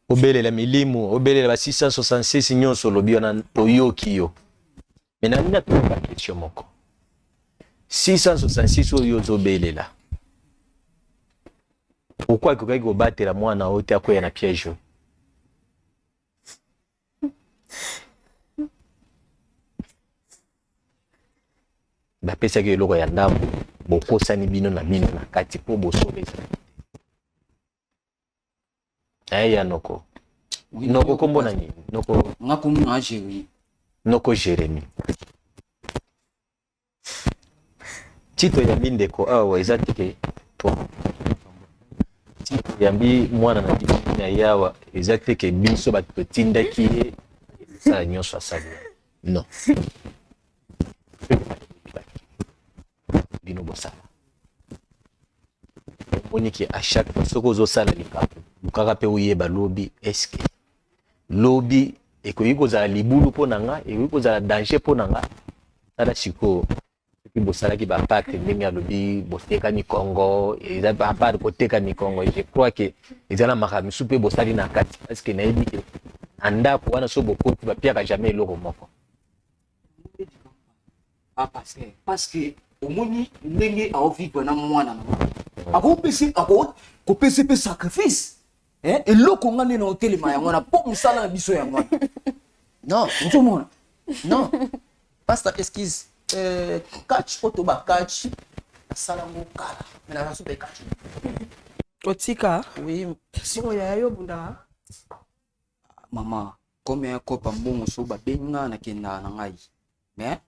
obelela milimu obelela ba 666 nyonso olobi wana toyoki yo me na nini atoyoka question moko 666 oyo ozobelela pourkui akokaki kobatela mwana oyo te akoya na piège oyo bapesaki eloko ya ndambo bokosani bino na bino na kati mpo bosobeza aya noko noko kombo na nini noko ngakomuna Jérémie noko Jérémie tito yambi ndeko awa eza teke to tito yambi mwana na bino na yawa eza teke biso bato totindaki ye sala nyonso asali non bino bosala moniki à chaque fois soko ozosala likambo lukaka mpe oyeba lobi eske lobi ekoki kozala libulu mpo na nga ekoki kozala danger mpo na nga tala sikoyo soki bosalaki bapacte ndenge alobi botekani Congo eza bapart kotekani Congo je crois que eza na makambo misu mpe bosali na kati parce que nayebi ke na ndako wana so bokoti bapiaka jamais eloko moko parce que omoni ndenge aovivre na mwana na akopesa mpe sacrifice eloko nga nde na otelema yango na mpo mosala na biso yango non ozomona non pastor excuse catch oto ba catch asala ngo kala mais na super catch otika oui singo ya yo bunda mama comme ya kopa mbongo so babenga nakenda na ngai mais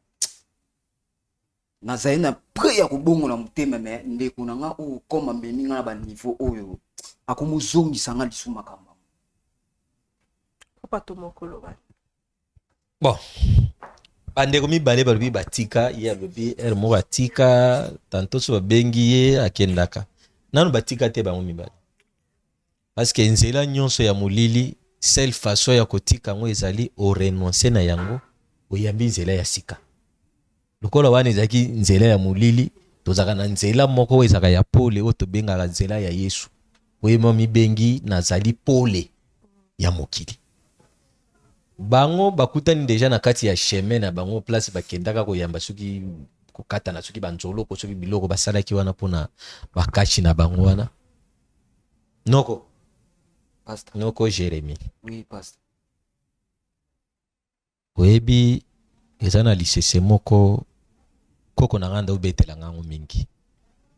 nazali na prêt ya kobongola motema me ndeko na nga oyo koma memi nga na baniveau oyo akomozongisa nga lisu makambo papa tomokolo bani bon bandeko mibale balobi batika ye alobi ere moko atika tanto so babengi ye akendaka nanu batika te bango mibale parce que nzela nyonso ya molili seule façon ya kotika yango ezali orenonce na yango oyambi nzela ya sika lokola wana ezalaki nzela ya molili tozalaka na nzela moko oyo ezalaka ya pole oyo tobengaka nzela ya Yesu oyeba mibengi nazali pole ya mokili bango bakutani deja na kati ya chemin na bango place bakendaka koyamba soki kokata na soki banzoloko soki biloko basalaki wana mpona bakashi na bango wana noko pastor noko Jérémie oui pastor oyebi eza na lisese moko koko na nga nda obetela ngango mingi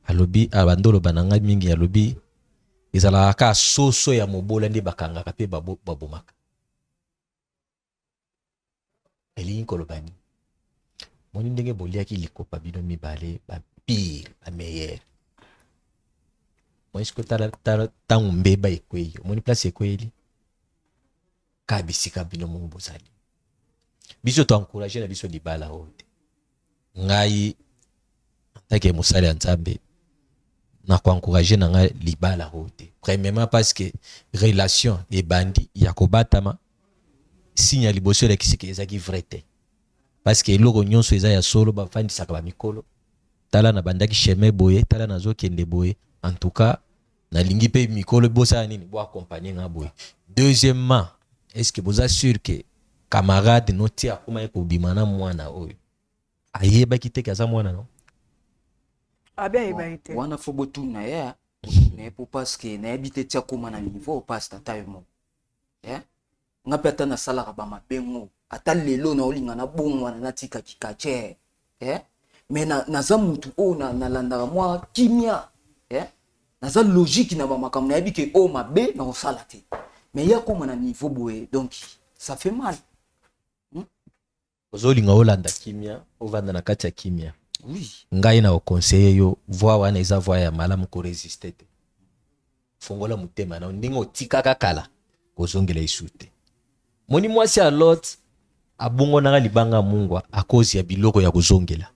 alobi abandolo bananga mingi alobi ezalaka ka soso ya mobola nde bakangaka mpe babomaka elingi kolobani moni ndenge boliaki likopa bino mibale bapire bameilleur moni siko tala ntango mbeba ekwei omoni place ekweli ka bisika bino moko bozali biso toencourage na biso libala oyo te ngai antake mosali ya nzambe na koencourage na ngai libala oyo te premièrement parce que relation ebandi ya kobatama signe ya liboso elakisi ke ezalaki vrai te parce que eloko nyonso eza ya solo bafandisaka bamikolo tala na bandaki chemin boye tala nazokende boye en tout cas nalingi mpe mikolo bosala nini boaccompagne nga boye deuxièmement est-ce que boza sûr que camarade noti akoma ekobima na mwana oyo ayebaki te kaza mwana no abia yeba ite wana fo botuna ya mais pour parce que nayebi te tia koma na niveau pastor tayo mo nga pe ata nasalaka bamabengo ata lelo na olinga na bongwana natika kikache mais naza mutu oyo nalandaka mwa kimia naza logique na bamakambo nayebi ke o mabe na osala te mais ya koma na niveau boye donc ça fait mal ozolinga olanda kimia ovanda na kati ya kimia Oui. Ngai na conseiller yo voix wana eza voix ya malamu ko résister te. Fongola mutema na ndingo tikaka kala kozongela isute. Moni mwasi a Lot abongo na libanga mungwa a cause ya biloko ya kozongela.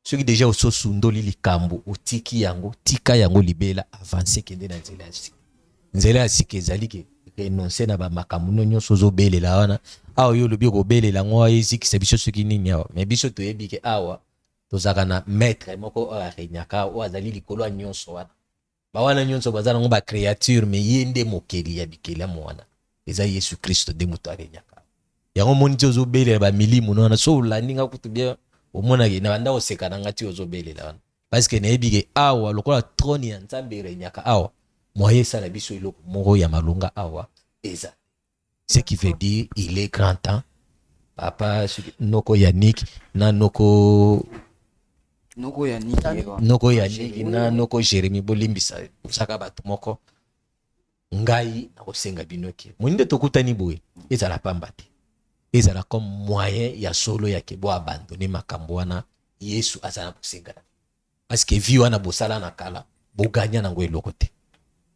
Soki deja ososundoli likambo otiki yango tika yango libela avancer kende na nzela ya sika. Nzela ya sika ezali ke renoncer na ba makamuno nyonso zobelela wana awa yo lobi kobelela ngo ezikisa biso soki nini awa mais biso toyebi ke awa tozaka na maître moko arenyaka o azali likolo nyonso wana ba wana nyonso bazana ngo ba créature mais yende mokeli ya bikela mwana eza Yesu Kristo de moto arenyaka yango moni tozobelela ba milimu nona so landinga kutubia omona ke na banda oseka na ngati ozobelela wana parce que nayebi ke awa lokola trône ya Nzambe erenyaka awa moye sala biso iloko moko ya malunga awa eza. Ce qui veut dire il est grand temps papa noko Yannick na noko Yannick na noko Jérémy bolimbisa saka bato moko ngai na kosenga binoki munde tokutani boye ezala pamba te ezala comme moyen ya solo ya kebo abandonner makambo wana Yesu azana kosenga parce que vie wana bosala na kala boganya nango eloko te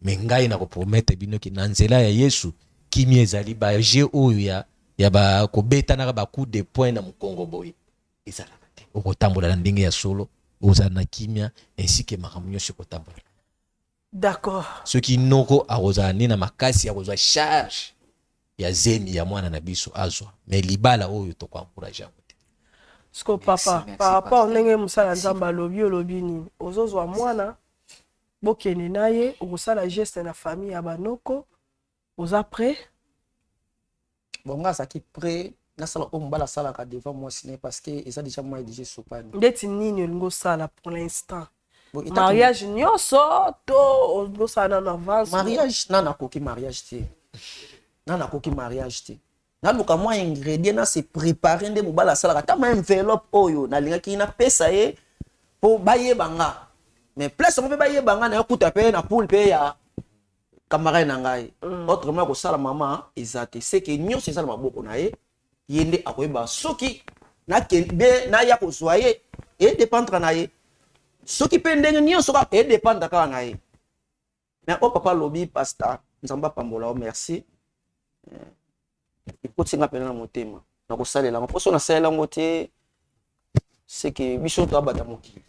mais ngai na ko promettre binoki na nzela ya Yesu kimi ezali ba je oyo ya ba kobeta na ba coup de poing na mukongo boye ezala te okotambola na ndenge ya solo ozala na kimia ainsi que makambo nyonso kotambola. D'accord. Ce qui noko akozala ni na makasi akozwa charge ya zemi ya mwana na biso azwa mais libala oyo to ko encourager te. Sko papa par rapport ndenge musala Nzamba lobi nini ozozwa mwana bokene naye okosala geste na famille ya banoko oza prêt bon nga saki prêt na sala o mbala sala ka devant moi ciné parce que eza déjà moi déjà sopane ndeti nini olingo sala pour l'instant mariage nyonso to olingo sala na avance mariage nana koki mariage te na luka moi ingrédient na se préparer nde mobala sala ka ma enveloppe oyo na linga ki na pesa ye po baye banga mais place on peut baye banga na kuta pe na poule pe ya camarade na ngai autrement ko sala maman ezate c'est que nyo c'est ça le maboko na ye yende akoyeba soki na kende na ya ko soye et dépendre na ye soki pe ndenge nyo soka et dépendre ka na ye mais o papa lobi pasta Nzamba pambola o merci il faut singa pena na motema na ko salela ngo poso na salela ngote c'est que biso to abata mokili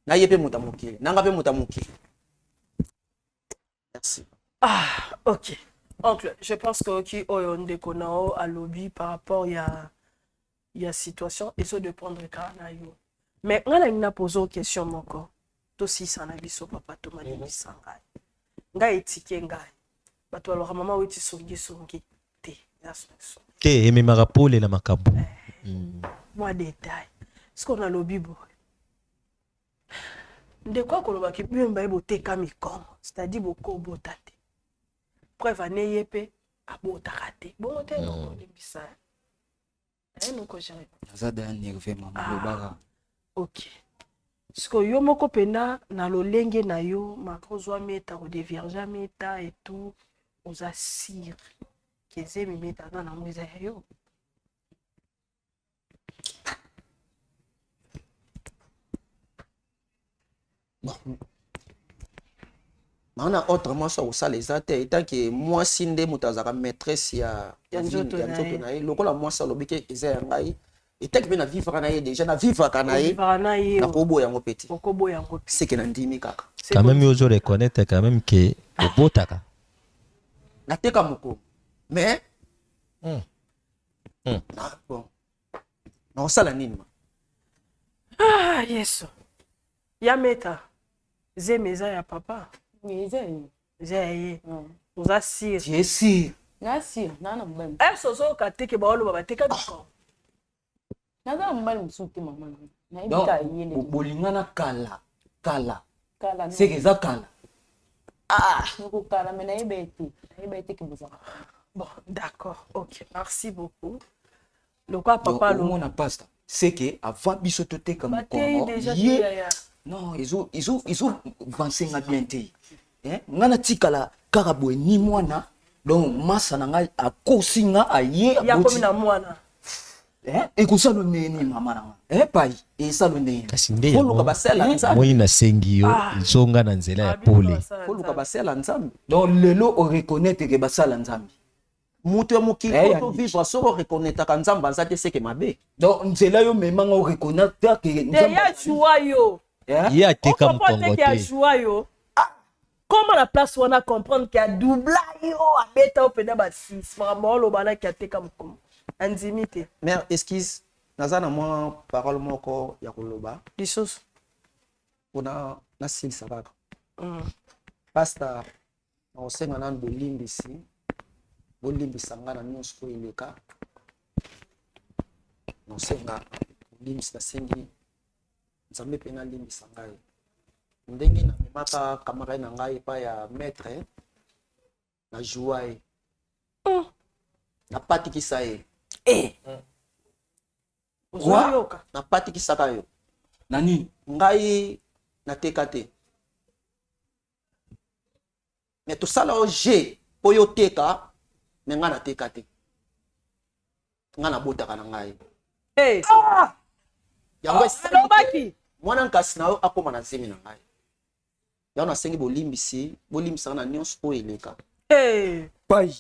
na yepe mutamokili nanga pe mutamokili. Merci. Ah, ok. Oncle, je pense que ok oyo ndeko nao a lobby par rapport ya situation et ça de prendre cas na yo. Mais ngana ina poser question moko. To si sana biso papa to mali bisanga. Nga etike ngai. Bato alors maman weti songi te. Te eme marapole na makambo. Moi détail. Ce qu'on a lobby bo. De quoi koloba ki bimba eboteka mikongo, c'est-à-dire boko botate. Preuve aneye pe abotaka te. Bon te no libisa. Non ko jere. Azada nerve mama lobaka. OK. Siko yo moko pena na lolenge na yo makozwa meta ko de vierge meta et tout oza sire. Keze mi meta na mwiza yo. Bon. Mana autrement ça au sale exact étant que moi sinde mutazaka maîtresse ya nzoto na ye lokola moi ça lobike eza ngai étant que na vivre na ye déjà na vivre kana ye na kobo yango petit kobo yango c'est que na ndimi kaka quand même yo reconnaître quand même que obotaka na teka moko mais bon na sala nini ah yes ya meta zemeza ya papa Zé, vous assire. J'ai si. Merci, non même. Eh soso kateke ba olo baba teka biko. Naza mbali msuti mama. Na ibita yele. Bolingana kala. C'est que ça kala. Ah, nous kala mais na ibete ki buza. Bon, d'accord. OK, merci beaucoup. Le quoi papa le mon pasta. C'est que avant biso tote comme Congo. Non, ils ont avancé bien té. Ngana tikala karabwe ni mwana donc masa na ngai akosinga aye ya komi na mwana ekosala nini mama nanga pai esala nini kasi nde Foluka basela nzambe. moi nasengi yo zonga na nzela ya pole Foluka basela nzambe. donc lelo oreconnaitre ke basala nzambe Mutu ya mokili to vivre soko reconnaître ka nzambe aza te seke mabe. donc nzela yo memanga oreconnaitre ke nzambe ya joie yo ye ateka mokongo te ya joie yo comment la place wana comprendre qu'il y a double yo abeta opena ba 6 makambo oloba ki ateka mokongo andimité Mère esquisse naza na mwa parole moko ya koloba lisusu mpona nasilisa kaka pasteur nakosenga nanu bolimbisa nga na nyonso oyo eleka nakosenga bolimbisi nasengi nzambe mpe nalimbisa ngai ndenge namemaka kamara na ngai epai ya maître na joua ye napatikisa ye napatikisaka yo nani ngai nateka te me tosala o je mpo yo teka me ngai nateka te ngai nabotaka na ngai yango alobaki mwana nkasi na yo akóma na zemi na ngai yango nasengi bolimbisaka na nyonso oyo eleka pai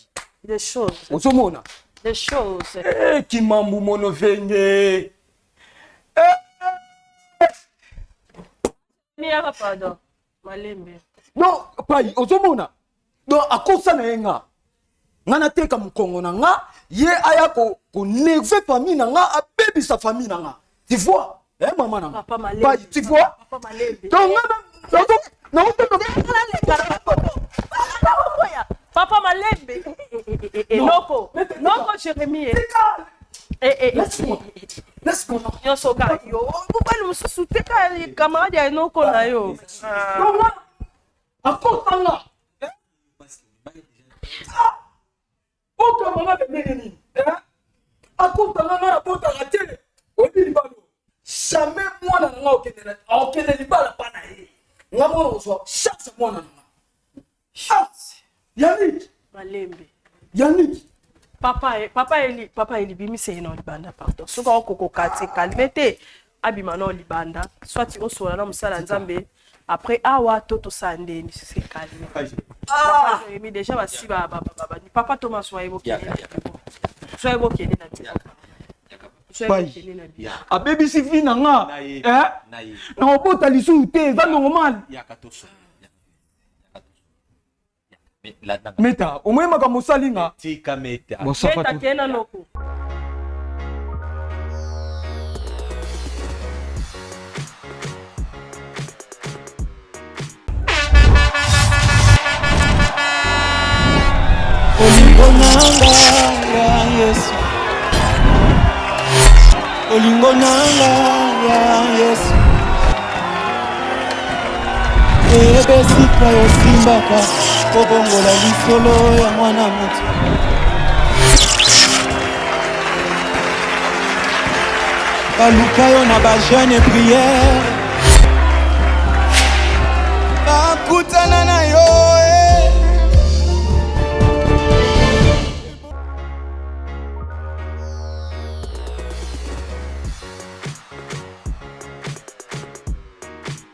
des choses ozomona des choses kimambu mono venge miaka pardon malembe non pai ozomona donc akosa na ye nga nateka mokongo na nga ye aya konerve famille na nga abebisa famille na nga tu vois mama na nga pai tu vois donc papa malembe noko Jérémie nyonso kaka yo mobali mosusu teka camarade ya enoko na yo akotanga okamanga bendenge nini akotanga nga na botanga te oyebi libano jamais mwana na nga okende libala mpa na ye nga mwana kozwa chance mwana na nga chance yaniki malembe yaniki papa elibimise ye na libanda pardon soki akokoka te kalme te abima na libanda soit osola na mosala nzambe après awa to tosala ndeni se kalme emi déjà basi papa Thomas soye bokende na abebisi vi na nga na obota lisusu te eza normal meta omoyemaka mosali nga meta kena loko olingo nanga ya Yesu olingo nanga ya Yesu eyebesika yosimbaka kobongola lisolo ya mwana moto baluka yo na bajeune priere bakutana